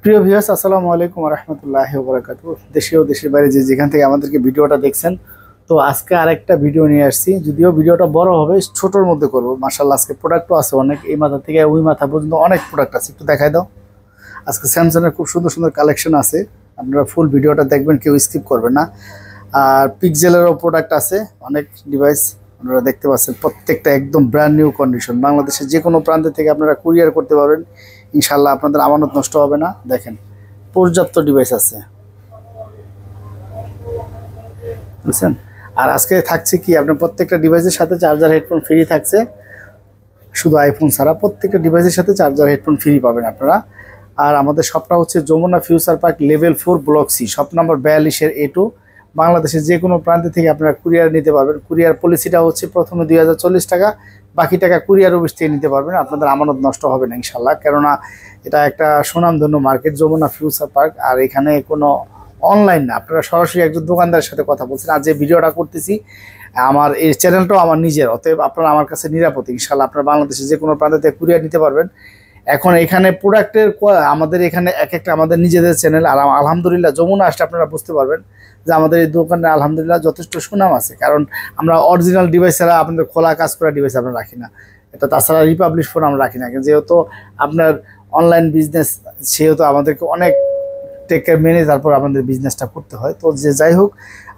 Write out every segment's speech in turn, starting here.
প্রিয় ভিউয়ার্স, আসসালামু আলাইকুম ওয়া রাহমাতুল্লাহি ওয়া বারাকাতুহু। দেশে ও দেশের বাইরে যেখান থেকে আমাদেরকে ভিডিওটা দেখছেন, তো আজকে আরেকটা ভিডিও নিয়ে আসছি। যদিও ভিডিওটা বড় হবে, ছোটোর মধ্যে করব। মাশাআল্লাহ, আজকে প্রোডাক্টও আছে অনেক, এই মাথা থেকে ওই মাথা পর্যন্ত অনেক প্রোডাক্ট আছে। একটু দেখাই দাও। আজকে স্যামসাংয়ের খুব সুন্দর সুন্দর কালেকশন আছে, আপনারা ফুল ভিডিওটা দেখবেন, কেউ স্কিপ করবেন না। আর পিক্সেলেরও প্রোডাক্ট আছে, অনেক ডিভাইস আপনারা দেখতে পাচ্ছেন, প্রত্যেকটা একদম ব্র্যান্ড নিউ কন্ডিশন। বাংলাদেশের যে কোনো প্রান্ত থেকে আপনারা কুরিয়ার করতে পারবেন, ইনশাল্লাহ আপনাদের আমানত নষ্ট হবে না। দেখেন, পর্যাপ্ত ডিভাইস আছে, বুঝছেন। আর আজকে থাকছে কি, আপনার প্রত্যেকটা ডিভাইসের সাথে চার্জার হেডফোন ফ্রি থাকছে, শুধু আইফোন ছাড়া প্রত্যেকটা ডিভাইসের সাথে চার্জার হেডফোন ফ্রি পাবেন আপনারা। আর আমাদের শপটা হচ্ছে Jamuna Future Park level 4 block C, shop number 42-এর A2। বাংলাদেশের যে কোনো প্রান্ত থেকে আপনারা কুরিয়ার নিতে পারবেন। কুরিয়ার পলিসিটা হচ্ছে প্রথমে 2040 টাকা, বাকি টাকা কুরিয়ার অফিস থেকে নিতে পারবেন। আপনাদের আমানত নষ্ট হবে না ইনশাল্লাহ, কেননা এটা একটা সুনামধন্য মার্কেট, যমুনা ফিউচার পার্ক। আর এখানে কোনো অনলাইন না, আপনারা সরাসরি একজন দোকানদারের সাথে কথা বলছেন। আর যে ভিডিওটা করতেছি, আমার এই চ্যানেলটাও আমার নিজের, অতএব আপনারা আমার কাছে নিরাপদ ইনশাল্লাহ। আপনারা বাংলাদেশে যে কোনো প্রান্ত থেকে কুরিয়ার নিতে পারবেন। এখন এখানে প্রোডাক্টের আমাদের এখানে এক একটা আমাদের নিজেদের চ্যানেল। আর আলহামদুলিল্লাহ, যমুনা আসলে আপনারা বুঝতে পারবেন যে আমাদের এই দোকানে আলহামদুলিল্লাহ যথেষ্ট সুনাম আছে। কারণ আমরা অরিজিনাল ডিভাইস ছাড়া আপনাদের খোলা কাজ করা ডিভাইস আমরা রাখি না। এটা তাছাড়া রিপাবলিশ ফোন আমরা রাখি না, যেহেতু আপনার অনলাইন বিজনেস, সেহেতু আমাদেরকে অনেক টেক কেয়ার মেনে তারপর আমাদের বিজনেসটা করতে হয়। তো যে যাই হোক,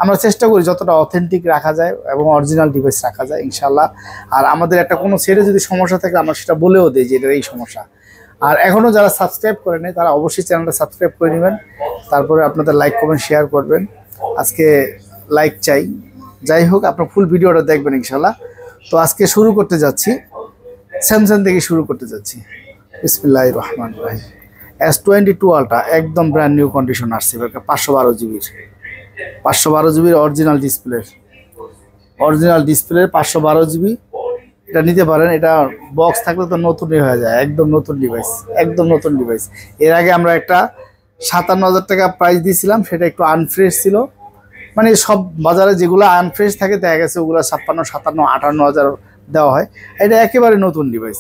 আমরা চেষ্টা করি যতটা অথেন্টিক রাখা যায় এবং অরিজিনাল ডিভাইস রাখা যায় ইনশাল্লাহ। আর আমাদের একটা কোনো সেটে যদি সমস্যা থাকে, আমরা সেটা বলেও দিই যে এটার এই সমস্যা। আর এখনও যারা সাবস্ক্রাইব করে নেই, তারা অবশ্যই চ্যানেলটা সাবস্ক্রাইব করে নেবেন। তারপরে আপনাদের লাইক কমেন্ট শেয়ার করবেন, আজকে লাইক চাই। যাই হোক, আপনার ফুল ভিডিওটা দেখবেন ইনশাল্লাহ। তো আজকে শুরু করতে যাচ্ছি, স্যামসাং থেকে শুরু করতে যাচ্ছি। বিসমিল্লাহির রহমানির রহিম। S22 আলট্রা একদম ব্র্যান্ড নিউ কন্ডিশন আসছে, এবার 512 জিবির 512 জিবির অরিজিনাল ডিসপ্লে 512 জিবি। এটা নিতে পারেন। এটা বক্স থাকলে তো নতুনই হয়ে যায়, একদম নতুন ডিভাইস। এর আগে আমরা একটা 57,000 টাকা প্রাইস দিয়েছিলাম, সেটা একটু আনফ্রেশ ছিল। মানে সব বাজারে যেগুলো আনফ্রেশ থাকে দেখা গেছে ওগুলো 56, 57, 58,000 দেওয়া হয়। এটা একেবারে নতুন ডিভাইস,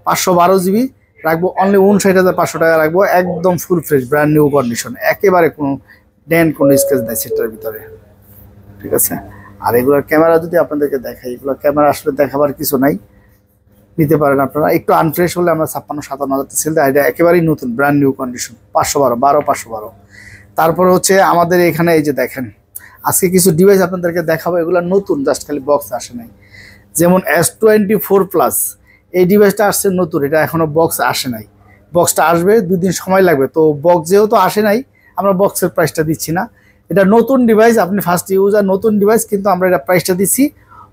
512 জিবি রাখবো অনলি 59,500 টাকা রাখবো, একদম full fresh brand new condition, একেবারে কোনো কোনো স্কেচ নেই সেটার ভিতরে, ঠিক আছে। আর এগুলোর ক্যামেরা যদি আপনাদেরকে দেখাই, এগুলো ক্যামেরা আসলে দেখাবার কিছু নাই, নিতে পারেন আপনারা। একটু আনফ্রেশ হলে আমরা 56, 57,000 সেল দেয়। এটা একেবারেই নতুন ব্র্যান্ড নিউ কন্ডিশন, 512। তারপরে হচ্ছে আমাদের এখানে এই যে দেখেন, আজকে কিছু ডিভাইস আপনাদেরকে দেখাবো, এগুলো নতুন, জাস্ট খালি বক্স আসে নাই। যেমন S24 প্লাস, এই ডিভাইসটা আসছে নতুন, এটা এখনো বক্স আসে নাই। বক্সটা আসবে 2 দিন সময় লাগবে। তো বক্স যেহেতু আসে নাই, আমরা বক্সের প্রাইসটা দিচ্ছি না। এটা নতুন ডিভাইস, আপনি ফার্স্ট ইউজার, নতুন ডিভাইস, কিন্তু আমরা এটা প্রাইসটা দিচ্ছি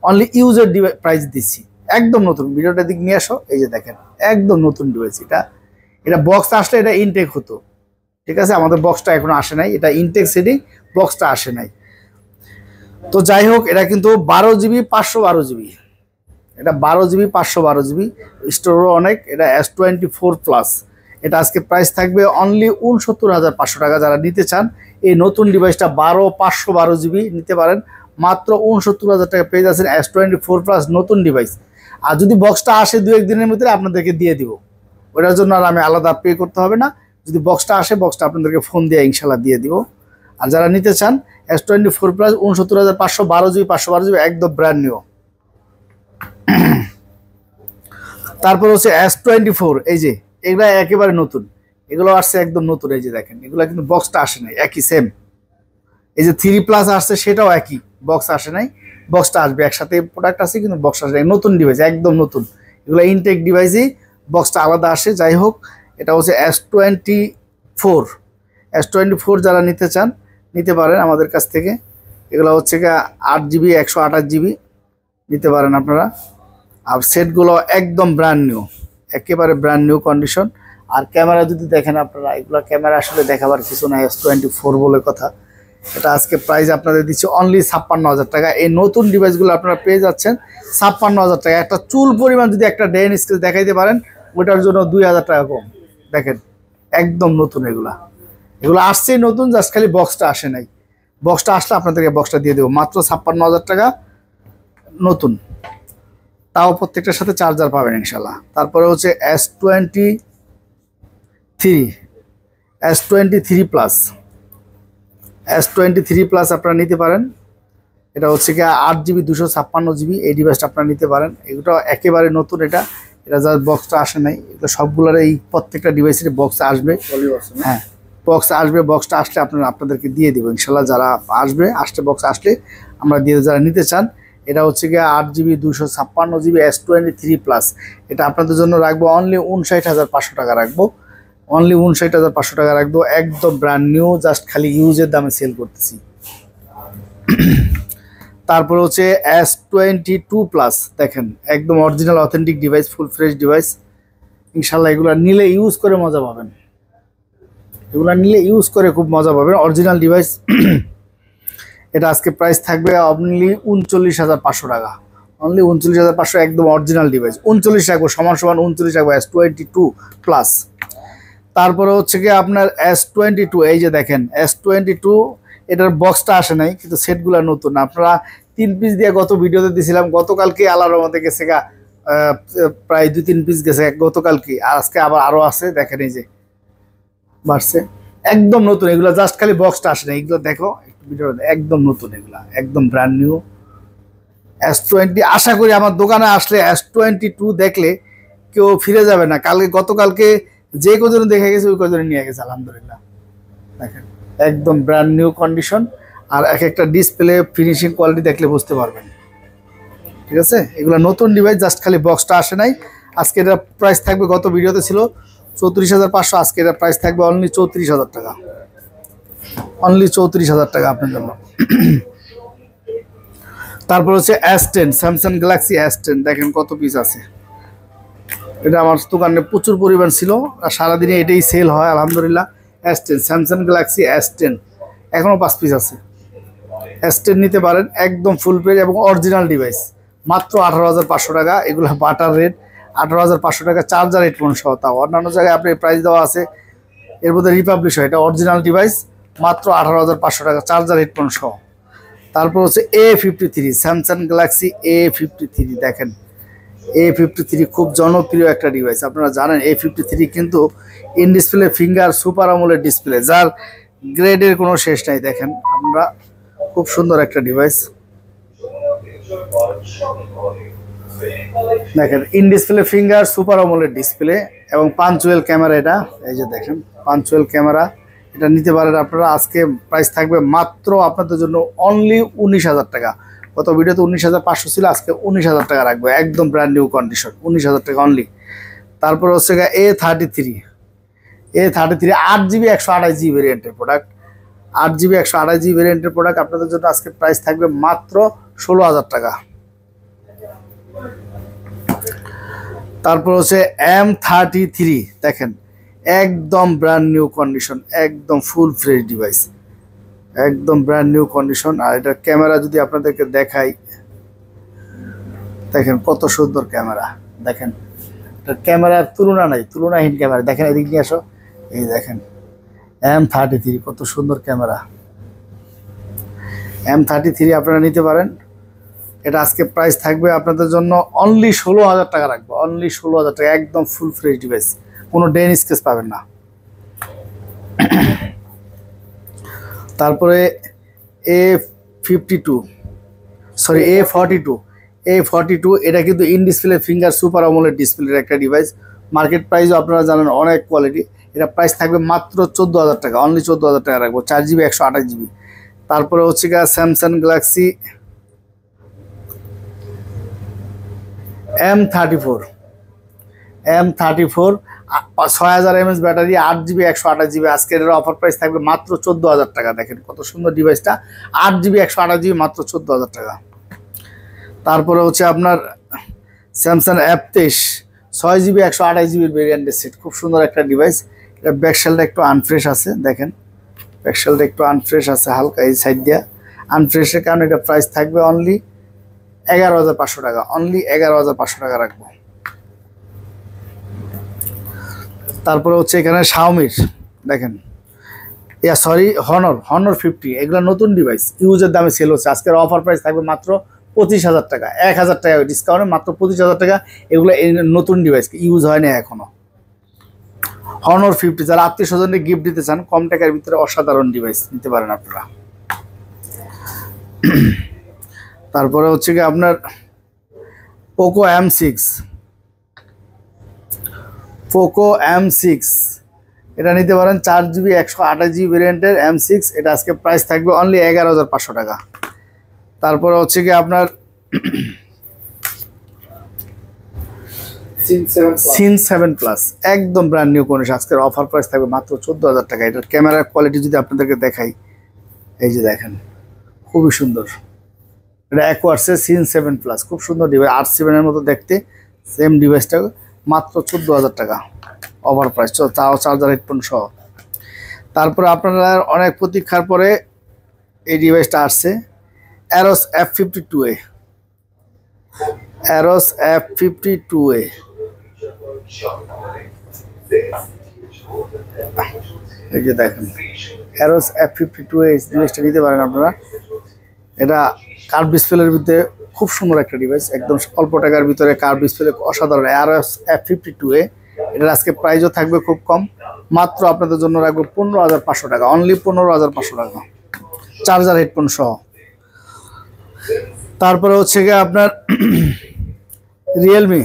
অনলি ইউজার প্রাইস দিচ্ছি, একদম নতুন। ভিডিওটা দিক নিয়ে আসো, এই যে দেখেন, একদম নতুন ডিভাইস। এটা বক্স আসলে এটা ইনটেক হতো, ঠিক আছে। আমাদের বক্সটা এখনো আসে নাই, এটা ইনটেক সেটিং, বক্সটা আসে নাই। তো যাই হোক, এটা কিন্তু 12 জিবি 512 জিবি, এটা 12 জিবি 512 জিবি, স্টোরও অনেক। এটা S24 প্লাস, এটা আজকে প্রাইস থাকবে অনলি 69,500 টাকা। যারা নিতে চান এই নতুন ডিভাইসটা 512 জিবি নিতে পারেন, মাত্র 69,000 টাকা পেয়ে যাচ্ছেন S24 প্লাস নতুন ডিভাইস। আর যদি বক্সটা আসে 2-1 দিনের ভিতরে আপনাদেরকে দিয়ে দিব, ওটার জন্য আর আমি আলাদা পে করতে হবে না। যদি বক্সটা আসে, বক্সটা আপনাদেরকে ফোন দিয়ে ইনশাল্লাহ দিয়ে দিব। আর যারা নিতে চান S24 প্লাস 69,512 জিবি 512 জিবি, একদম ব্র্যান্ড নিউ। তারপর হচ্ছে S24, এই যে এগুলা একেবারে নতুন, এগুলো আসছে একদম নতুন। এই যে দেখেন, এগুলো কিন্তু বক্সটা আসে নাই, একই সেম। এই যে 3 প্লাস আসছে, সেটাও একই, বক্স আসে নাই, বক্সটা আসবে একসাথে। প্রোডাক্ট আছে কিন্তু বক্স আসে নাই, নতুন ডিভাইস, একদম নতুন। এগুলো ইনটেক ডিভাইসই, বক্সটা আলাদা আসে। যাই হোক, এটা হচ্ছে S24 যারা নিতে চান নিতে পারেন আমাদের কাছ থেকে। এগুলো হচ্ছে 8 জিবি 128 জিবি নিতে পারেন আপনারা। আর সেটগুলো একদম ব্র্যান্ড নিউ, একেবারে ব্র্যান্ড নিউ কন্ডিশন। আর ক্যামেরা যদি দেখেন আপনারা, এগুলো ক্যামেরা আসলে দেখাবার কিছু না, S24 বলে কথা। এটা আজকে প্রাইস আপনাদের দিচ্ছে অনলি 56,000 টাকা। এই নতুন ডিভাইসগুলো আপনারা পেয়ে যাচ্ছেন 56,000 টাকা। একটা চুল পরিমাণ যদি একটা ডেন স্কেচ দেখাইতে পারেন, ওটার জন্য 2,000 টাকা কম। দেখেন, একদম নতুন। এগুলো আসছেই নতুন, জাস্ট খালি বক্সটা আসে নাই। বক্সটা আসলে আপনাদেরকে বক্সটা দিয়ে দেবো, মাত্র 56,000 টাকা নতুন, তাও প্রত্যেকটার সাথে চার্জার পাবেন ইনশাল্লাহ। তারপরে হচ্ছে S23 S23 plus, S23 plus আপনারা নিতে পারেন। এটা হচ্ছে কি 8GB 256GB, এই ডিভাইসটা আপনারা নিতে পারেন। এগুলো একেবারে নতুন, এটা যার বক্সটা আসে নাই, এগুলো সবগুলোর এই প্রত্যেকটা ডিভাইসের বক্স আসবে। হ্যাঁ, বক্স আসবে, বক্সটা আসলে আপনাদেরকে দিয়ে দেবো ইনশাল্লাহ। যারা আসলে বক্স আসলে আমরা দিয়ে, যারা নিতে চান। এটা হচ্ছে গিয়ে 8GB 256GB S23 প্লাস। এটা আপনাদের জন্য রাখবো অনলি 59,500 টাকা রাখবো, অনলি 59,500 টাকা রাখবো, একদম ব্র্যান্ড নিউ, জাস্ট খালি ইউজের দামে সেল করতেছি। তারপরে হচ্ছে S22 প্লাস, দেখেন একদম original authentic device, full fresh device ইনশাল্লাহ। এগুলো নিলে ইউজ করে মজা পাবেন, এগুলো নিলে ইউজ করে খুব মজা পাবেন, অরিজিনাল ডিভাইস। এটা আজকে প্রাইস থাকবে অনলি 39,500 টাকা, অনলি 39,500, একদম অরিজিনাল ডিভাইস। 39 রাখবো, সমান 39 রাখবো S22 প্লাস। তারপরে হচ্ছে কি আপনার S22, এই যে দেখেন S22, এটার বক্সটা আসে নাই কিন্তু সেটগুলো নতুন। আপনারা 3 পিস দিয়ে গত ভিডিওতে দিয়েছিলাম, গতকালকে আল্লাহর রহমতে গেছে গা, প্রায় 2-3 পিস গেছে গতকালকে, আর আজকে আবার আরো আছে, দেখেন এই যে বাড়ছে, একদম নতুন। এগুলো জাস্ট খালি বক্সটা আসে না, এগুলো দেখো ভিডিও, একদম নতুন, এগুলা একদম ব্র্যান্ড নিউ S20। আশা করি আমার দোকানে আসলে S22 দেখলে কেউ ফিরে যাবে না। গতকালকে যে কজন দেখে গেছে ওই কজনে নিয়ে গেছে আলহামদুলিল্লাহ। দেখেন একদম ব্র্যান্ড নিউ কন্ডিশন, আর এক একটা ডিসপ্লে ফিনিশিং কোয়ালিটি দেখলে বুঝতে পারবেন, ঠিক আছে। এগুলো নতুন ডিভাইস, জাস্ট খালি বক্সটা আসে নাই। আজকে এটা প্রাইস থাকবে, গত ভিডিওতে ছিল 34,500, আজকে এটা প্রাইস থাকবে অনলি 34,000 টাকা, অনলি 34,000 টাকা আপনার জন্য। তারপর হচ্ছে S10, স্যামসাং গ্যালাক্সি S10, দেখেন কত পিস আছে। এটা আমার দোকানে প্রচুর পরিমাণ ছিল, আর সারাদিনে এটাই সেল হয় আলহামদুলিল্লাহ। S10, স্যামসাং গ্যালাক্সি S10, এখনও 5 পিস আছে। S10 নিতে পারেন, একদম ফুল পেজ এবং অরিজিনাল ডিভাইস, মাত্র 18,500 টাকা। এগুলো বাটার রেট, 18,500 টাকা, চার্জার হেডফোন সহ। তাও অন্যান্য জায়গায় আপনি প্রাইস দেওয়া আছে, এর মধ্যে রিপাবলিশ হয়। এটা অরিজিনাল ডিভাইস, মাত্র 18,500 টাকা, চার্জার হেডফোন সহ। তারপর হচ্ছে A53, স্যামসাং গ্যালাক্সি A53, দেখেন A53 খুব জনপ্রিয় একটা ডিভাইস। আপনারা জানেন A53 কিন্তু in display finger super AMOLED display, যার গ্রেডের কোনো শেষ নাই। দেখেন আমরা খুব সুন্দর একটা ডিভাইস, দেখেন in display finger super AMOLED display এবং পাঞ্চুয়াল ক্যামেরা। এটা এই যে দেখেন পাঞ্চুয়াল ক্যামেরা, এটা নিতে পারেন আপনারা। আজকে প্রাইস থাকবে মাত্র আপনাদের জন্য অনলি 19,000 টাকা। গত ভিডিওতে 19,500 ছিল, আজকে 19,000 টাকা রাখবো, একদম ব্র্যান্ড নিউ কন্ডিশন, 19,000 টাকা অনলি। তারপর হচ্ছে A33, 8GB 128GB ভেরিয়েন্টের প্রোডাক্ট, 8GB 128GB ভেরিয়েন্টের প্রোডাক্ট আপনাদের জন্য আজকে প্রাইস থাকবে মাত্র 16,000 টাকা। তারপর হচ্ছে M33, দেখেন একদম ব্র্যান্ড নিউ কন্ডিশন, একদম ফুল ফ্রেশ ডিভাইস, একদম ব্র্যান্ড নিউ কন্ডিশন। আর এটার ক্যামেরা যদি আপনাদেরকে দেখাই, দেখেন কত সুন্দর ক্যামেরা, দেখেন এটার ক্যামেরার তুলনা নাই, তুলনাহীন ক্যামেরা। দেখেন এদিক নিয়ে আসো, এই দেখেন M33 কত সুন্দর ক্যামেরা। M33 আপনারা নিতে পারেন। এটা আজকে প্রাইস থাকবে আপনাদের জন্য অনলি 16,000 টাকা রাখবো, অনলি 16,000 টাকা, একদম ফুল ফ্রেশ ডিভাইস, কোনো ডেন স্কেচ পাবেন না। তারপরে A42, এটা কিন্তু in display finger super AMOLED ডিসপ্লের একটা ডিভাইস। মার্কেট প্রাইসও আপনারা জানেন অনেক কোয়ালিটি। এটা প্রাইস থাকবে মাত্র 14,000 টাকা, অনলি 14,000 টাকা রাখবো, 4GB 128GB। তারপরে হচ্ছে গিয়ে Samsung Galaxy M34, 6000 mAh battery, 8GB 128GB। আজকের এর অফার প্রাইস থাকবে মাত্র 14,000 টাকা। দেখেন কত সুন্দর ডিভাইসটা, 8GB 128GB, মাত্র 14,000 টাকা। তারপরে হচ্ছে আপনার স্যামসাং F23, 6GB 128GB ভেরিয়েন্টের সেট, খুব সুন্দর একটা ডিভাইস। এটা ব্যাকশেলটা একটু আনফ্রেশ আছে, দেখেন ব্যাকশেলটা একটু আনফ্রেশ আছে হালকা, এই সাইড দিয়ে আনফ্রেশের কারণে এটা প্রাইস থাকবে অনলি 11,500 টাকা, অনলি 11,500 টাকা রাখবো। তারপরে হচ্ছে এখানে শাওমির, দেখেন Honor 50, এগুলো নতুন ডিভাইস, ইউজের দামে সেল হচ্ছে। আজকের অফার প্রাইস থাকবে মাত্র 25,000 টাকা, 1,000 টাকা ডিসকাউন্টে মাত্র 25,000 টাকা। এগুলো নতুন ডিভাইস, ইউজ হয় না এখনো। Honor 50 যারা আত্মীয় স্বজনকে গিফট দিতে চান কম টাকার ভিতরে অসাধারণ ডিভাইস নিতে পারেন আপনারা। তারপরে হচ্ছে কি আপনার পোকো M6, পোকো M6 এটা নিতে পারেন 4GB 128GB ভেরিয়েন্টের M6। এটা আজকে প্রাইস থাকবে অনলি 11,500 টাকা। তারপরে হচ্ছে কি আপনার সিন 7 প্লাস একদম ব্র্যান্ড নিউ কন্ডিশন, আজকের অফার প্রাইস থাকবে মাত্র 14,000 টাকা। এটার ক্যামেরার কোয়ালিটি যদি আপনাদেরকে দেখাই, এই যে দেখেন খুবই সুন্দর। এটা অ্যাকোয়ার্সের সিন 7 প্লাস খুব সুন্দর ডিভাইস, R7 এর মতো দেখতে, সেম ডিভাইসটা মাত্র 14,000 টাকা অফার প্রাইস, তাও চার্জার হেডফোন সহ। তারপরে আপনারা অনেক প্রতীক্ষার পরে এই ডিভাইসটা আসছে, অ্যারোস F52A, অ্যারোস F52A। এই যে দেখেন অ্যারোস F52A ডিভাইসটা নিতে পারেন আপনারা। এটা কার্ভ ডিসপ্লের ভিতরে খুব সুন্দর একটা ডিভাইস, একদম অল্প টাকার ভিতরে কার্ভ ডিসপ্লে অসাধারণ অ্যারোস F52A। এটার আজকে প্রাইসও থাকবে খুব কম, মাত্র আপনাদের জন্য রাখবো 15,500 টাকা, অনলি 15,500 টাকা চার্জার হেডফোন সহ। তারপরে হচ্ছে গিয়ে আপনার রিয়েলমি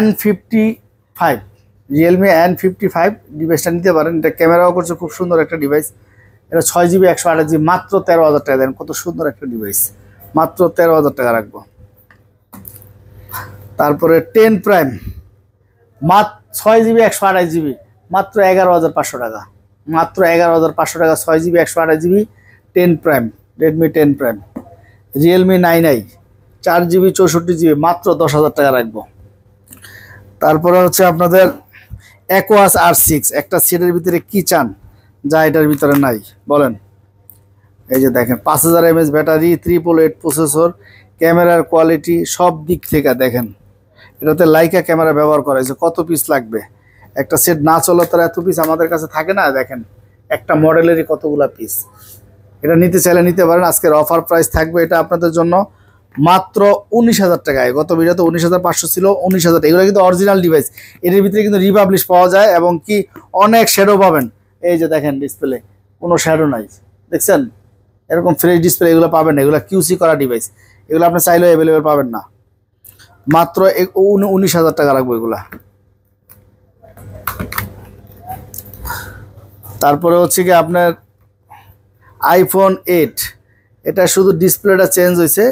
N55, রিয়েলমি N55 ডিভাইসটা নিতে পারেন। এটা ক্যামেরাও করছে খুব সুন্দর একটা ডিভাইস। এটা 6GB 128GB মাত্র 13,000 টাকা দেন, কত সুন্দর একটা ডিভাইস, মাত্র 13,000 টাকা রাখবো। তারপরে 10 প্রাইম মাত্র 6GB 128GB মাত্র 11,500 টাকা, মাত্র 11,500 টাকা 6GB 128GB 10 prime, Redmi 10 prime. Realme 9i 4GB 64GB মাত্র 10,000 টাকা রাখবো। তারপরে হচ্ছে আপনাদের অ্যাকোয়াস R6, একটা সেটের ভিতরে কি চান যা এটার ভিতরে নাই বলেন। এই যে দেখেন 5000 mAh ব্যাটারি, 888 প্রসেসর, ক্যামেরার কোয়ালিটি সব দিক থেকে দেখেন। এটাতে লাইকা ক্যামেরা ব্যবহার করা হয়েছে। কত পিস লাগবে একটা সেট না চলো তার এত পিস আমাদের কাছে থাকে না, দেখেন একটা মডেলেরই কতগুলা পিস। এটা নিতে চাইলে নিতে পারেন, আজকের অফার প্রাইস থাকবে এটা আপনাদের জন্য মাত্র 19,000 টাকায়। গত ভিডিওতে 19,500 ছিল, 19,000 টাকা। এগুলো কিন্তু অরিজিনাল ডিভাইস, এর ভিতরে কিন্তু রিপাবলিশ পাওয়া যায় এবং কি অনেক শ্যাডো পাবেন। এই যে দেখেন ডিসপ্লে কোনো শ্যাডো নাই, দেখছেন এরকম ফ্রেশ ডিসপ্লে এগুলো পাবেন না, এগুলো কিউসি করা ডিভাইস, এগুলো আপনি চাইলেও অ্যাভেলেবেল পাবেন না। মাত্র 19,000 টাকা রাখবো এগুলা। তারপরে হচ্ছে কি আপনার আইফোন 8, এটা শুধু ডিসপ্লেটা চেঞ্জ হয়েছে,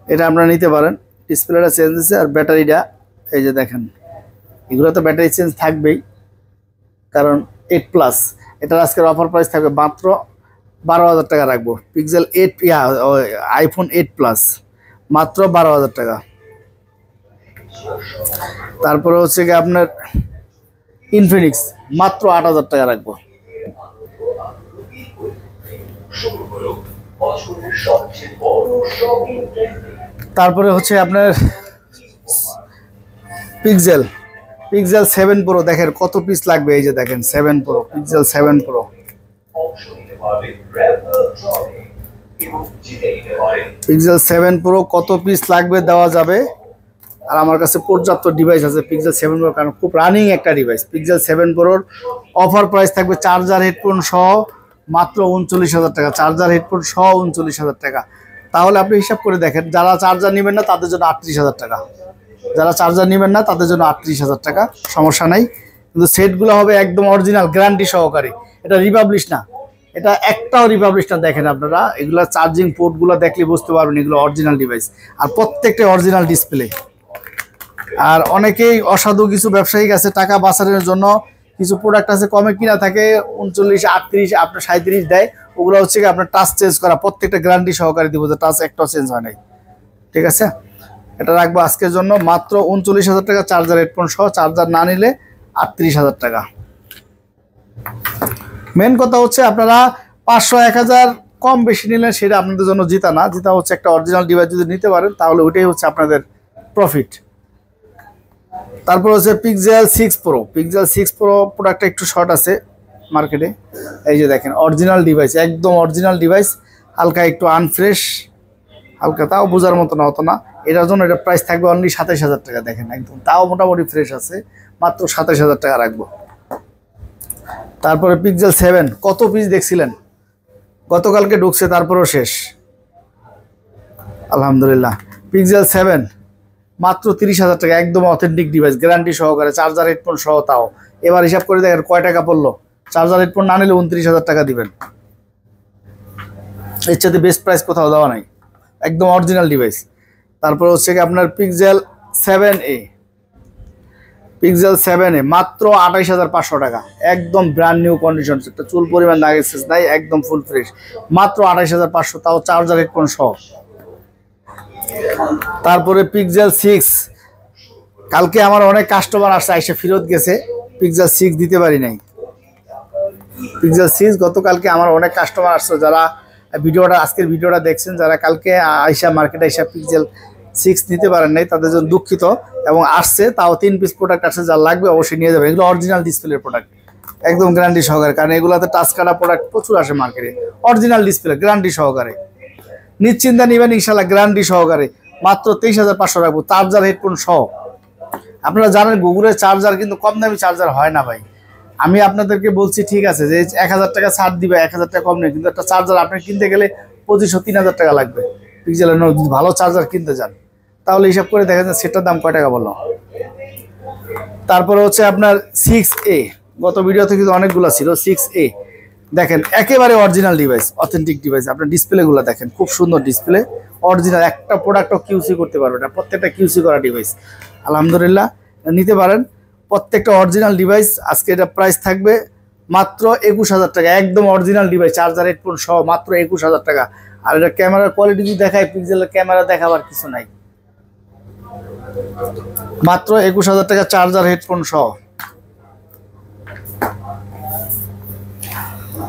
এটা আপনারা নিতে পারেন। ডিসপ্লেটা চেঞ্জ হয়েছে আর ব্যাটারিটা এই যে দেখেন, এগুলো তো ব্যাটারি চেঞ্জ থাকবেই কারণ 8 প্লাস। এটার আজকের অফার প্রাইস থাকবে মাত্র 12,000 টাকা রাখবো। পিক্সেল 8 আইফোন 8 প্লাস মাত্র 12,000 টাকা। তারপরে হচ্ছে কি আপনার ইনফিনিক্স মাত্র 8,000 টাকা রাখবো। তারপরে হচ্ছে আপনার পিক্সেল 7 প্রো, দেখেন কত পিস লাগবে। এই যে দেখেন 7 pro, pixel 7 pro, pixel 7 pro কত পিস লাগবে দেওয়া যাবে। আর আমার কাছে পর্যাপ্ত ডিভাইস আছে পিক্সেল 7 প্রো, কারণ খুব রানিং একটা ডিভাইস। পিক্সেল 7 প্রোর অফার প্রাইস থাকবে চার্জার হেডফোন সহ মাত্র 39,000 টাকা, চার্জার হেডফোন সহ 39,000 টাকা। তাহলে আপনি হিসাব করে দেখেন, যারা চার্জার নেবেন না তাদের জন্য 38,000 টাকা, যারা চার্জার নেবেন না তাদের জন্য 38,000 টাকা, সমস্যা নাই। কিন্তু সেটগুলো হবে একদম অরিজিনাল গ্যারান্টি সহকারে, এটা রিপাবলিশ না, এটা একটাও রিপাবলিশ না। দেখেন আপনারা এগুলো চার্জিং পোর্টগুলো দেখলে বুঝতে পারবেন এগুলো অরিজিনাল ডিভাইস, আর প্রত্যেকটা অরিজিনাল ডিসপ্লে। আর অনেকেই অসাধু কিছু ব্যবসায়িক আছে টাকা বাঁচানোর জন্য কিছু প্রোডাক্ট আছে কমে কিনা থাকে 39, 38, আপনার 37 দেয়, ওগুলো হচ্ছে কি আপনার টাচ চেঞ্জ করা, প্রত্যেকটা গ্যারান্টি সহকারে দিব যে টাচ একটাও চেঞ্জ হয় নাই। ঠিক আছে, এটা রাখবো আজকের জন্য মাত্র 39,000 টাকা চার্জার হেডফোন সহ, চার্জার না নিলে 38,000 টাকা। মেন কথা হচ্ছে আপনারা 500, 1000 কম বেশি নিলেন সেটা আপনাদের জন্য জিতা না, জিতা হচ্ছে একটা অরিজিনাল ডিভাইস যদি নিতে পারেন তাহলে ওইটাই হচ্ছে আপনাদের প্রফিট। তারপর হচ্ছে পিক্সেল 6 প্রো, পিক্সেল 6 প্রো প্রোডাক্টটা একটু শর্ট আছে মার্কেটে। এই যে দেখেন অরিজিনাল ডিভাইস, একদম অরিজিনাল ডিভাইস, হালকা একটু আনফ্রেশ, হালকা তাও বোঝার মতো না হতো না। এটার জন্য এটা প্রাইস থাকবে অনলি 27,000 টাকা। দেখেন একদম তাও মোটামুটি ফ্রেশ আছে, মাত্র 27,000 টাকা রাখবো। তারপরে পিক্সেল 7 কত পিস দেখছিলেন, গতকালকে ঢুকছে তারপরেও শেষ আলহামদুলিল্লাহ। পিক্সেল 7 মাত্র 30,000 টাকা, একদম অথেন্টিক ডিভাইস, গ্যারান্টি সহকারে, চার্জার হেডফোন সহ। তাও এবার হিসাব করে দেখেন কয় টাকা পড়লো। চার্জার হেডফোন না নিলে 29,000 টাকা দিবেন। এর সাথে বেস্ট প্রাইস কোথাও দেওয়া নাই, একদম অরিজিনাল ডিভাইস। তারপর হচ্ছে কি আপনার পিক্সেল 7a, পিক্সেল 7a মাত্র 28,500 টাকা, একদম ব্র্যান্ড নিউ কন্ডিশন, একটা চুল পরিমাণ দাগ এক্সেস নাই, একদম ফুল ফ্রেশ, মাত্র 28,500, তাও চার্জার হেডফোন সহ। তারপরে পিক্সেল 6 কালকে আমার অনেক কাস্টমার আসছে, এসে ফেরত গেছে, পিক্সেল 6 দিতে পারি নাই। পিক্সেল 6 গতকালকে আমার অনেক কাস্টমার আসছে, যারা ভিডিওটা আজকের ভিডিওটা দেখছেন, যারা কালকে আইসা মার্কেটে আইসা পিক্সেল 6 নিতে পারেন নাই, তাদের জন্য দুঃখিত। এবং আসছে তাও 3 পিস প্রোডাক্ট আসছে, যা লাগবে অবশ্যই নিয়ে যাবে। এগুলো অরিজিনাল ডিসপ্লের প্রোডাক্ট, একদম গ্যারান্টি সহকারে, কারণ এগুলোতে টাচ কাটা প্রোডাক্ট প্রচুর আসে মার্কেটে। অরিজিনাল ডিসপ্লে গ্যারান্টি সহকারে, নিশ্চিন্তা নেবেন ইনশাল্লাহ, গ্যারান্টি সহকারে। মাত্র 23,500 রাখবো, চার্জার হেডফোন সহ। আপনারা জানেন গুগলের চার্জার কিন্তু কম দামি চার্জার হয় না ভাই। আমি আপনাদেরকে বলছি ঠিক আছে যে 1,000 টাকা ছাড় দিবে, 1,000 টাকা কম নেই, কিন্তু একটা চার্জার আপনি কিনতে গেলে 2500-3000 টাকা লাগবে পিক্সেলের। যদি ভালো চার্জার কিনতে যান তাহলে হিসাব করে দেখেন সেটার দাম কয় টাকা বললো। তারপরে হচ্ছে আপনার 6a, গত ভিডিওতে কিন্তু অনেকগুলো ছিল। 6a দেখেন একেবারে অরিজিনাল ডিভাইস, অথেন্টিক ডিভাইস। আপনার ডিসপ্লেগুলো দেখেন, খুব সুন্দর ডিসপ্লে, অরিজিনাল, একটা প্রোডাক্টও কিউসি করতে পারবে না, প্রত্যেকটা কিউসি করা ডিভাইস। আলহামদুলিল্লাহ নিতে পারেন, প্রত্যেকটা অরিজিনাল ডিভাইস। আজকে এটা প্রাইস থাকবে মাত্র 21,000 টাকা, একদম অরিজিনাল ডিভাইস, চার্জার হেডফোন সহ, মাত্র 21,000 টাকা। আর এটা ক্যামেরার কোয়ালিটি যদি দেখায়, পিক্সেলের ক্যামেরা দেখাবার কিছু নাই, মাত্র 21,000 টাকা চার্জার হেডফোন সহ।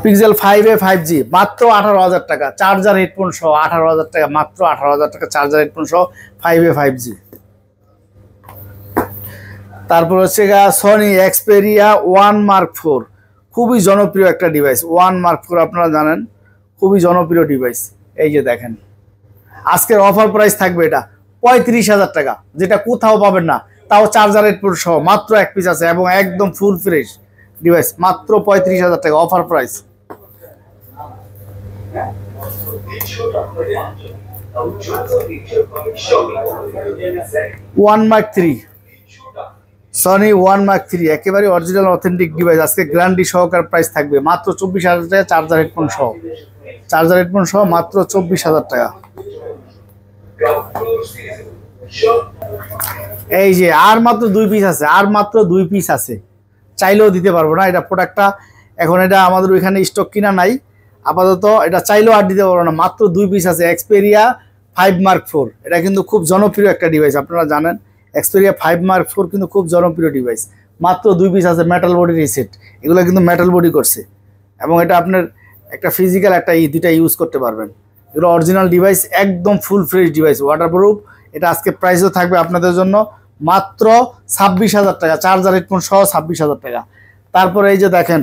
পিক্সেল 5a 5G মাত্র 18,000 টাকা, চার্জার হেডফোন সহ, 18,000 টাকা, মাত্র 18,000 টাকা চার্জার হেডফোন সহ 5a 5G। তারপর হচ্ছে সনি এক্সপেরিয়া 1 Mark 4, খুবই জনপ্রিয় একটা ডিভাইস। 1 Mark 4 আপনারা জানেন খুবই জনপ্রিয় ডিভাইস। এই যে দেখেন আজকের অফার প্রাইস থাকবে এটা 35,000 টাকা, যেটা কোথাও পাবেন না, তাও চার্জার হেডফোন সহ, মাত্র এক পিস আছে এবং একদম ফুল ফ্রেশ ডিভাইস, মাত্র 35,000 টাকা offer price. 1 Mark 3, Sony 1 Mark 3 একেবারে অরিজিনাল অথেন্টিক ডিভাইস। আজকে গ্যারান্টি সহকার প্রাইস থাকবে মাত্র 24,000 টাকা, চার্জার হেডফোন সহ, চার্জার হেডফোন সহ মাত্র 24,000 টাকা। এই যে আর মাত্র 2 পিস আছে, আর মাত্র 2 পিস আছে, চাইলেও দিতে পারবো না। এটা প্রোডাক্টটা এখন এটা আমাদের ওইখানে স্টক কিনা নাই আপাতত, এটা চাইলেও আর দিতে পারবো না, মাত্র 2 পিস আছে। এক্সপেরিয়া 5 Mark 4, এটা কিন্তু খুব জনপ্রিয় একটা ডিভাইস, আপনারা জানেন এক্সপেরিয়া 5 Mark 4 কিন্তু খুব জনপ্রিয় ডিভাইস, মাত্র 2 পিস আছে। মেটাল বডি রিসেট, এগুলো কিন্তু মেটাল বডি করছে, এবং এটা আপনার একটা ফিজিক্যাল একটা দুইটা ইউজ করতে পারবেন। এগুলো অরিজিনাল ডিভাইস, একদম ফুল ফ্রেশ ডিভাইস, ওয়াটারপ্রুফ। এটা আজকে প্রাইসও থাকবে আপনাদের জন্য মাত্র 26,000 টাকা, চার্জার হেডফোন সহ 26,000 টাকা। তারপরে এই যে দেখেন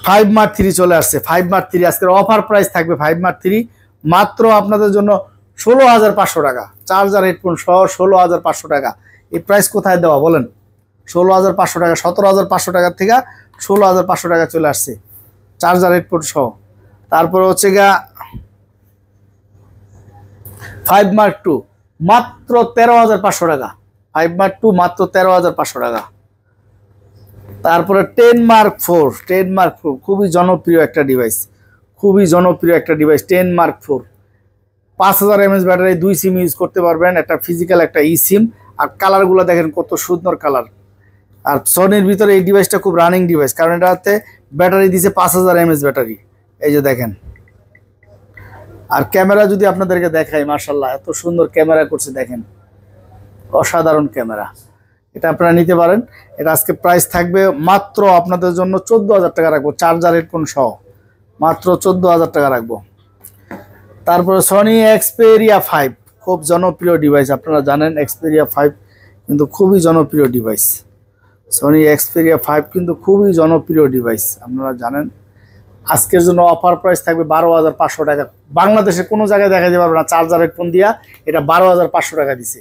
5 Mark 3 চলে আসছে, 5 Mark 3 আজকের অফার প্রাইস থাকবে 5 Mark 3 মাত্র আপনাদের জন্য 16,500 টাকা, চার্জার হেডফোন সহ 16,500 টাকা। এই প্রাইস কোথায় দেওয়া বলেন? 16,500 টাকা, 17,500 টাকার থেকে 16,500 টাকা চলে আসছে চার্জার হেডফোন সহ। তারপরে হচ্ছে 5 Mark 2 মাত্র 13,500 টাকা, 5 Mark 2 মাত্র 13,500 টাকা। তারপরে 10 Mark 4, 10 Mark 4 খুবই জনপ্রিয় একটা ডিভাইস, খুবই জনপ্রিয় একটা device. 10 Mark 4 5000 mAh battery, 2 SIM use করতে পারবেন, একটা ফিজিক্যাল একটা ই সিম। আর কালারগুলো দেখেন কত সুন্দর কালার। আর সনির ভিতরে এই ডিভাইসটা খুব রানিং ডিভাইস, কারণ এটাতে ব্যাটারি দিছে 5000 mAh ব্যাটারি, এই যে দেখেন। আর ক্যামেরা যদি আপনাদেরকে দেখাই, মাশাআল্লাহ এত সুন্দর ক্যামেরা করছে, দেখেন অসাধারণ ক্যামেরা। এটা আপনারা নিতে পারেন। এটা আজকে প্রাইস থাকবে মাত্র আপনাদের জন্য 14,000 টাকা রাখবো, চার্জার হেডফোন সহ, মাত্র 14,000 টাকা রাখবো। তারপরে সনি এক্সপেরিয়া 5 খুব জনপ্রিয় ডিভাইস, আপনারা জানেন এক্সপেরিয়া 5 কিন্তু খুবই জনপ্রিয় ডিভাইস। সনি এক্সপেরিয়া 5 কিন্তু খুবই জনপ্রিয় ডিভাইস, আপনারা জানেন। আজকের জন্য অফার প্রাইস থাকবে 12,500 টাকা। বাংলাদেশে কোনো জায়গায় দেখা যেতে পারবে না চার্জার হেডফোন দিয়া এটা 12,500 টাকা দিছে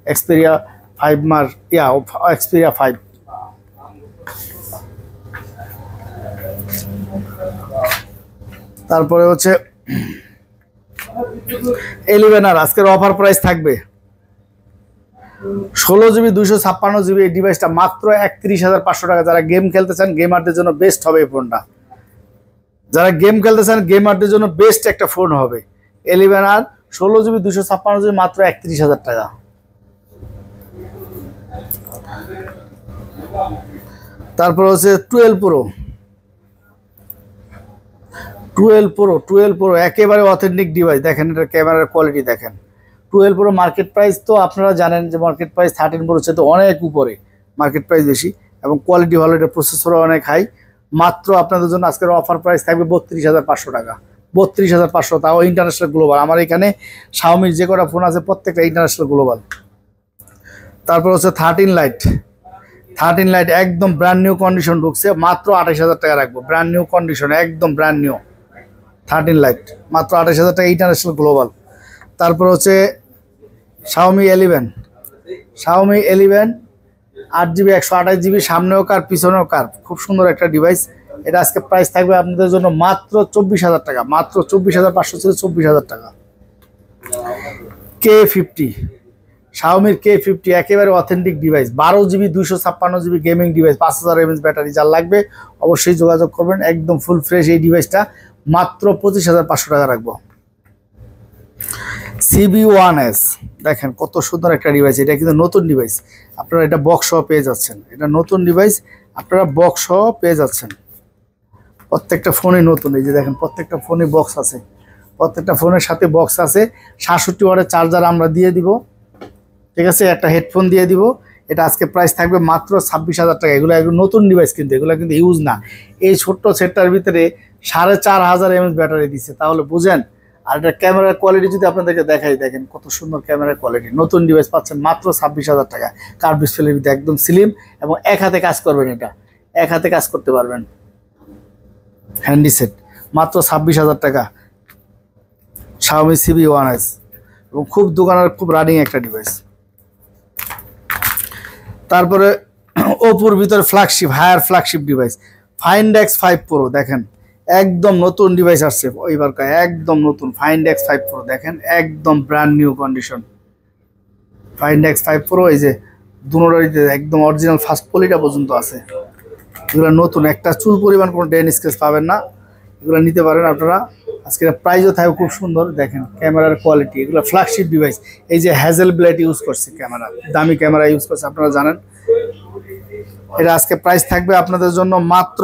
এক্সপেরিয়া 5 মার এক্সপিরিয়া 5। তারপরে হচ্ছে 11R আজকের অফার প্রাইস থাকবে 16GB 256GB। এই ডিভাইসটা মাত্র 31,500 টাকা। যারা গেম খেলতে চান গেমারদের জন্য বেস্ট হবে এই ফোনটা। যারা গেম খেলতে চান গেমারদের জন্য বেস্ট একটা ফোন হবে 11R 16GB 256GB মাত্র 31,000 টাকা। তারপর হচ্ছে 12 প্রো। 12 প্রো একেবারে অথেন্টিক ডিভাইস। দেখেন এটা ক্যামেরার কোয়ালিটি দেখেন। 12 প্রো মার্কেট প্রাইস তো আপনারা জানেন যে মার্কেট প্রাইস 13 প্রো চেয়ে তো অনেক উপরে, মার্কেট প্রাইস বেশি এবং কোয়ালিটি ভালো, এটা প্রসেসরও অনেক হাই। মাত্র আপনাদের জন্য আজকের অফার প্রাইস থাকবে 32,500 টাকা। 32,500, তাও ইন্টারন্যাশনাল গ্লোবাল। আমার এখানে শাওমির যে কটা ফোন আছে প্রত্যেকটা ইন্টারন্যাশনাল গ্লোবাল। তারপর হচ্ছে 13 লাইট একদম ব্র্যান্ড নিউ কন্ডিশন ঢুকছে, মাত্র 28,000 টাকা রাখবো। ব্র্যান্ড নিউ কন্ডিশন, একদম ব্র্যান্ড নিউ 13 লাইট মাত্র 28,000 টাকা ইন্টারন্যাশনাল গ্লোবাল। তারপর হচ্ছে Xiaomi 11 8GB 128GB, সামনেও কার পিছনেও কার, খুব সুন্দর একটা ডিভাইস। এটা আজকে প্রাইস থাকবে আপনাদের জন্য মাত্র 24,000 টাকা। মাত্র 24,500 ছিল 24,000 টাকা। K50 Xiaomi K50 একেবারে authentic device, 12GB 256GB gaming device, 5000 mAh battery. যার লাগবে অবশ্যই যোগাযোগ করবেন। একদম ফুল ফ্রেশ এই ডিভাইসটা মাত্র 25,500 টাকা রাখবো। CB1S দেখেন কত সুন্দর একটা ডিভাইস। এটা কিন্তু নতুন ডিভাইস, আপনারা এটা বক্স সহ পেয়ে যাচ্ছেন। এটা নতুন ডিভাইস, আপনারা বক্স সহ পেয়ে যাচ্ছেন। প্রত্যেকটা ফোনে নতুন, এই যে দেখেন প্রত্যেকটা ফোনে বক্স আছে, প্রত্যেকটা ফোনের সাথে বক্স আছে। 67 ওয়াটের চার্জার আমরা দিয়ে দিব, ঠিক আছে, একটা হেডফোন দিয়ে দিব। এটা আজকে প্রাইস থাকবে মাত্র 26,000 টাকা। এগুলো নতুন ডিভাইস, কিন্তু এগুলো কিন্তু ইউজ না। এই ছোট্ট সেটটার ভিতরে 4500 mAh ব্যাটারি দিচ্ছে, তাহলে বুঝেন। আর এটা ক্যামেরার কোয়ালিটি যদি আপনাদেরকে দেখাই, দেখেন কত সুন্দর ক্যামেরার কোয়ালিটি। নতুন ডিভাইস পাচ্ছেন মাত্র 26,000 টাকা। কার্ভ ডিসপ্লের ভিতরে একদম স্লিম এবং এক হাতে কাজ করবেন। এটা এক হাতে কাজ করতে পারবেন, হ্যান্ডি সেট, মাত্র 26,000 টাকা। Xiaomi CB1S এবং খুব দোকানের খুব রানিং একটা ডিভাইস। তারপরে ওপোর ভিতরে flagship, higher flagship device Find X5 Pro। দেখেন একদম নতুন ডিভাইস আসছে এইবার, একদম নতুন Find X5 Pro। দেখেন একদম brand new condition Find X5 Pro। এই যে দুটোটারিতে একদম অরিজিনাল ফার্স্ট পলিটা পর্যন্ত আছে। এগুলো নতুন, একটা চুল পরিমাণ কোনো ডেন স্ক্র্যাচ পাবেন না। এগুলো নিতে পারেন আপনারা। আজকে প্রাইসও থাকবে খুব সুন্দর। দেখেন ক্যামেরার কোয়ালিটি, এগুলো ফ্ল্যাগশিপ ডিভাইস। এই যে হ্যাজেল ব্লেড ইউজ করছে, ক্যামেরা দামি ক্যামেরা ইউজ করছে, আপনারা জানেন। এটা আজকে প্রাইস থাকবে আপনাদের জন্য মাত্র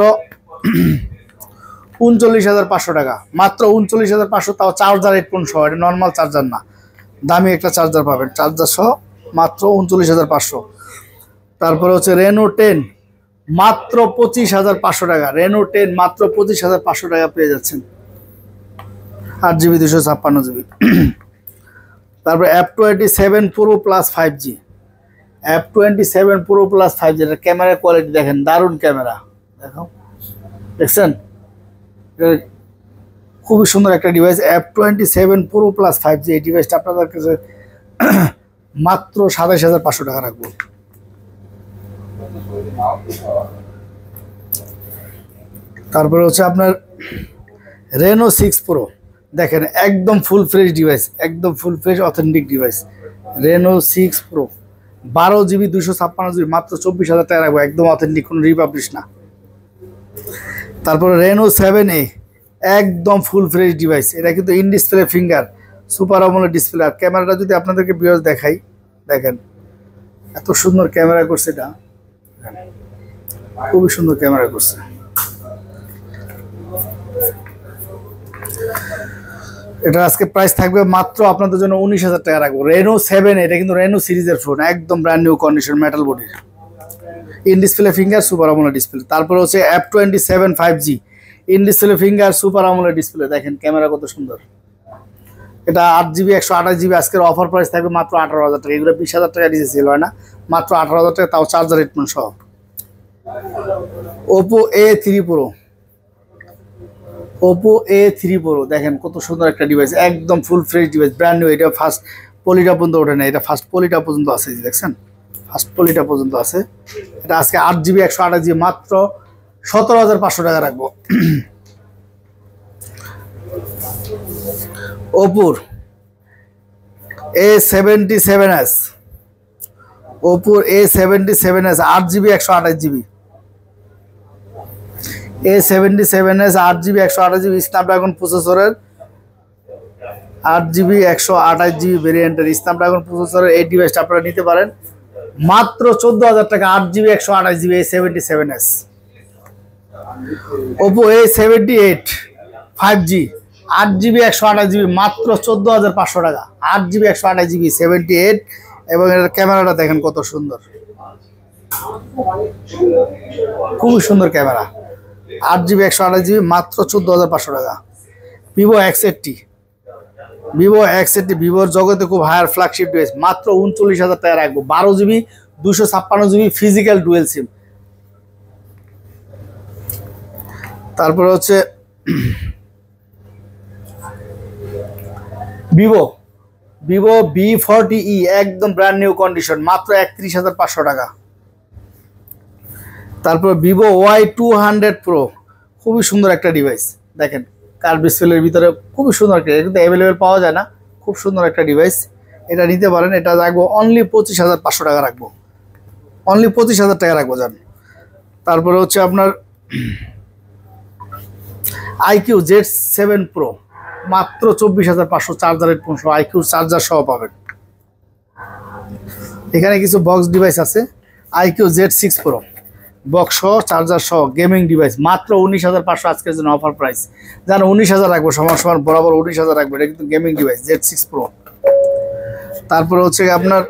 39,500 টাকা। মাত্র 39,500, তাও চার্জার হেডফোন সহ। এটা নর্মাল চার্জার না, দামি একটা চার্জার পাবেন, চার্জার সহ মাত্র 39,500। তারপরে হচ্ছে Reno 10 মাত্র 25,500 টাকা। Reno 10 মাত্র 25,500 টাকা পেয়ে যাচ্ছেন, 8GB 256GB। তারপরে F27 Pro Plus 5G, F27 Pro Plus 5G। এর ক্যামেরার কোয়ালিটি দেখেন, দারুণ ক্যামেরা। দেখো, দেখছেন, খুবই সুন্দর একটা device F27 Pro Plus 5G। এই ডিভাইসটা আপনাদের কাছে মাত্র 27,500 টাকা রাখবো। তারপরে হচ্ছে আপনার Reno 6 Pro। দেখেন একদম ফুল ফ্রেশ ডিভাইস, একদম full fresh authentic device Reno 6 Pro 12GB 256GB মাত্র 24,000 টাকা রাখবো। একদম অথেন্টিক, কোনো রিপাবলিশ না। তারপরে Reno 7A একদম ফুল ফ্রেশ ডিভাইস। এটা কিন্তু in display finger super AMOLED display. আর ক্যামেরাটা যদি আপনাদেরকে ভিউয়ার্স দেখাই, দেখেন এত সুন্দর ক্যামেরা করছে। এটা খুবই সুন্দর ক্যামেরা করছে। এটা আজকে প্রাইস থাকবে মাত্র আপনাদের জন্য 19,000 টাকা রাখবো। Reno 7, এটা কিন্তু Reno সিরিজের ফোন, একদম ব্র্যান্ড নিউ কন্ডিশন, মেটাল বডির, in display finger super AMOLED display. তারপরে হচ্ছে F27 5G in display finger super AMOLED display. দেখেন ক্যামেরা কত সুন্দর। এটা 8GB 128GB। আজকের অফার প্রাইস থাকবে মাত্র 18,000 টাকা। এগুলো 20,000 টাকা দিয়েছে, সেল হয় না, মাত্র 18,000 টাকা, তাও চার্জার হেডফোন সহ। Oppo A3 Pro, Oppo A3 Pro দেখেন কত সুন্দর একটা ডিভাইস, একদম full fresh device, brand new. এটা ফার্স্ট পলিটা পর্যন্ত ওঠে না, এটা ফার্স্ট পলিটা পর্যন্ত আছে, দেখছেন ফার্স্ট পলিটা পর্যন্ত আছে। এটা আজকে 8GB 128GB মাত্র 17,500 টাকা রাখবো। ওপোর A77s, ওপোর A77s 8GB 128GB, A77s 8GB 128GB Snapdragon প্রসেসরের 8GB 128GB ভেরিয়েন্টের স্ন্যাপড্রাগন প্রসেসরের এই ডিভাইসটা আপনারা নিতে পারেন মাত্র 14,000 টাকা। 8GB 128GB A77s। Oppo A78 5G 8GB 128GB মাত্র 14,500 টাকা। 8GB 128GB 78 এবং এর ক্যামেরাটা দেখেন কত সুন্দর, খুবই সুন্দর ক্যামেরা। 8GB 128GB মাত্র 14,500 টাকা। ভিভো X80, ভিভো X80 ভিভোর জগতে খুব হায়ার ফ্ল্যাগশিপ ডিভাইস মাত্র 39,000 টাকা রাখবো। 12GB 256GB ফিজিক্যাল ডুয়েল সিম। তারপরে হচ্ছে ভিভো V40e একদম ব্র্যান্ড নিউ কন্ডিশন মাত্র 31,500 টাকা। তারপর ভিভো Y200 Pro খুবই সুন্দর একটা ডিভাইস, দেখেন কার্ভ ডিসপ্লের ভিতরে খুবই সুন্দর একটা, এটা কিন্তু অ্যাভেলেবেল পাওয়া যায় না, খুব সুন্দর একটা ডিভাইস। এটা নিতে পারেন, এটা রাখবো অনলি 25,500 টাকা রাখবো, অনলি 25,000 টাকা রাখবো যান। তারপরে হচ্ছে আপনার IQ Z7 Pro মাত্র 24,500 চার্জার হেডফোন সহ, IQ চার্জার সহ পাবেন। এখানে কিছু বক্স ডিভাইস আছে, IQ Z6 Pro বক্স সহ চার্জার সহ গেমিং ডিভাইস মাত্র 19,500 আজকের জন্য অফার প্রাইস। জানো 19,000 রাখবো, সমান সমান বরাবর 19,000 রাখবো। এটা কিন্তু গেমিং ডিভাইস Z6 Pro। তারপরে হচ্ছে আপনার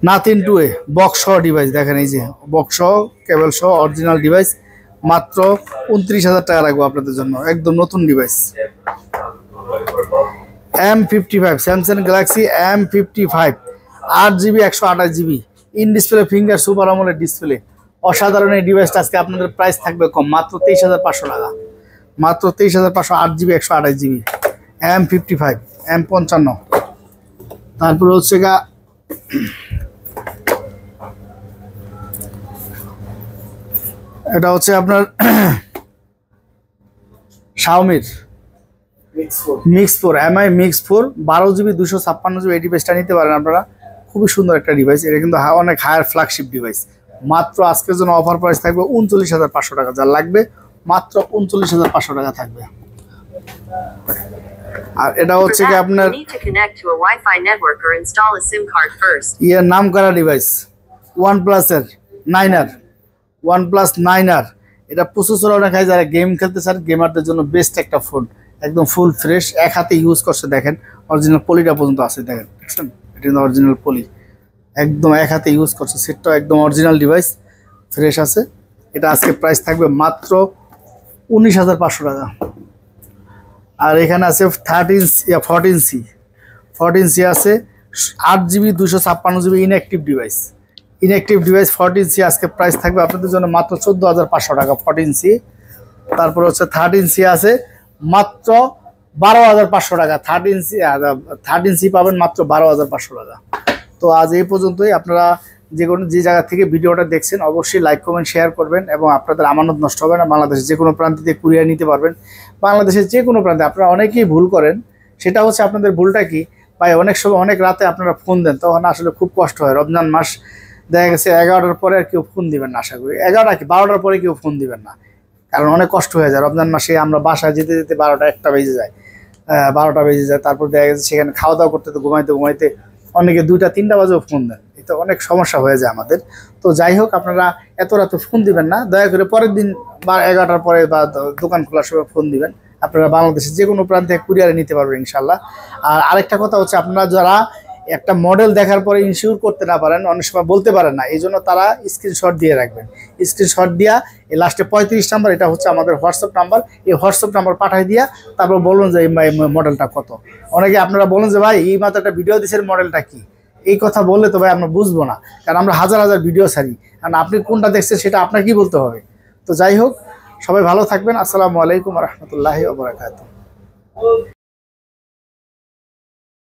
Nothing 2A বক্স সহ ডিভাইস, দেখেন এই যে বক্স সহ কেবল সহ অরিজিনাল ডিভাইস মাত্র 29,000 টাকা রাখবো আপনাদের জন্য, একদম নতুন device. M55 Samsung Galaxy M55 8GB 128GB in display finger super AMOLED display, অসাধারণ এই ডিভাইসটা আজকে আপনাদের প্রাইস থাকবে কম মাত্র 23,500 টাকা, মাত্র 23,500 8GB 128GB M55 M55। তারপরে হচ্ছে এটা হচ্ছে আপনার শাওমির mix 4 MI mix 4 12GB 256GB এই ডিভাইসটা নিতে পারেন আপনারা, খুবই সুন্দর একটা ডিভাইস। এটা কিন্তু অনেক হায়ার ফ্ল্যাগশিপ ডিভাইস, মাত্র আজকের জন্য অফার প্রাইস থাকবে 39,500 টাকা। যার লাগবে মাত্র 39,500 টাকা থাকবে। আর এটা হচ্ছে কি আপনার ইয়ের নাম করা ডিভাইস OnePlus এর 9R, OnePlus 9R। এটা প্রসেসর অনেক হয়, যারা গেম খেলতে চান গেমারদের জন্য বেস্ট একটা ফোন, একদম ফুল ফ্রেশ, এক হাতে ইউজ করছে, দেখেন অরিজিনাল পলিটা পর্যন্ত আছে, দেখেন দেখছেন এটা কিন্তু অরিজিনাল পলি, একদম এক হাতে ইউজ করছে, সেটটাও একদম অরিজিনাল ডিভাইস ফ্রেশ আছে। এটা আজকে প্রাইস থাকবে মাত্র 19,500 টাকা। আর এখানে আছে 14C আছে 8GB 256GB inactive device, inactive device 14C আজকে প্রাইস থাকবে আপনাদের জন্য মাত্র 14,500 টাকা 14C। তারপর হচ্ছে 13C আছে মাত্র 12,500 টাকা, 13C পাবেন মাত্র 12,500 টাকা। তো আজ এই পর্যন্তই। আপনারা যে জায়গা থেকে ভিডিওটা দেখছেন অবশ্যই লাইক কমেন্ট শেয়ার করবেন এবং আপনাদের আমানত নষ্ট হবে না। বাংলাদেশের যে কোনো প্রান্ত থেকে কুরিয়ার নিতে পারবেন, বাংলাদেশের যে কোনো প্রান্তে। আপনারা অনেকেই ভুল করেন, সেটা হচ্ছে আপনাদের ভুলটা কি ভাই, অনেক সময় অনেক রাতে আপনারা ফোন দেন, তখন আসলে খুব কষ্ট হয়। রমজান মাস দেখা গেছে 11টার পরে আর কেউ ফোন দিবেন না, আশা করি 11টা কি 12টার পরে কেউ ফোন দিবেন না, কারণ অনেক কষ্ট হয়ে যায়। রমজান মাসে আমরা বাসায় যেতে যেতে 12টা বেজে যায়, 12টা বেজে যায়। তারপর দেখা গেছে সেখানে খাওয়া দাওয়া করতে তো ঘুমাইতে অনেকে 2টা 3টা বাজেও ফোন দেন, এটা অনেক সমস্যা হয়ে যায় আমাদের। তো যাই হোক, আপনারা এত রাতে ফোন দিবেন না, দয়া করে পরের দিন বা 11টার পরে বা দোকান খোলার সময় ফোন দিবেন। আপনারা বাংলাদেশের যে কোনো প্রান্তে কুরিয়ারে নিতে পারবেন ইনশাল্লাহ। আর আরেকটা কথা হচ্ছে, আপনারা যারা একটা মডেল দেখার পরে ইনশিওর করতে না পারেন, অনেক সময় বলতে পারেন না, এই জন্য তারা স্ক্রিনশট দিয়ে রাখবেন। স্ক্রিনশট দিয়া এই লাস্টে 35 নাম্বার, এটা হচ্ছে আমাদের হোয়াটসঅ্যাপ নাম্বার, এই হোয়াটসঅ্যাপ নাম্বার পাঠিয়ে দিয়া তারপর বলুন যে এই মডেলটা কত। অনেকে আপনারা বলুন যে ভাই এই মাত্র একটা ভিডিও দিচ্ছেন, মডেলটা কি, এই কথা বললে তো ভাই আমরা বুঝবো না, কারণ আমরা হাজার হাজার ভিডিও ছাড়ি, কারণ আপনি কোনটা দেখছেন সেটা আপনার কি বলতে হবে। তো যাই হোক, সবাই ভালো থাকবেন। আসসালামু আলাইকুম রহমতুল্লাহি ওয়া বারাকাতুহু।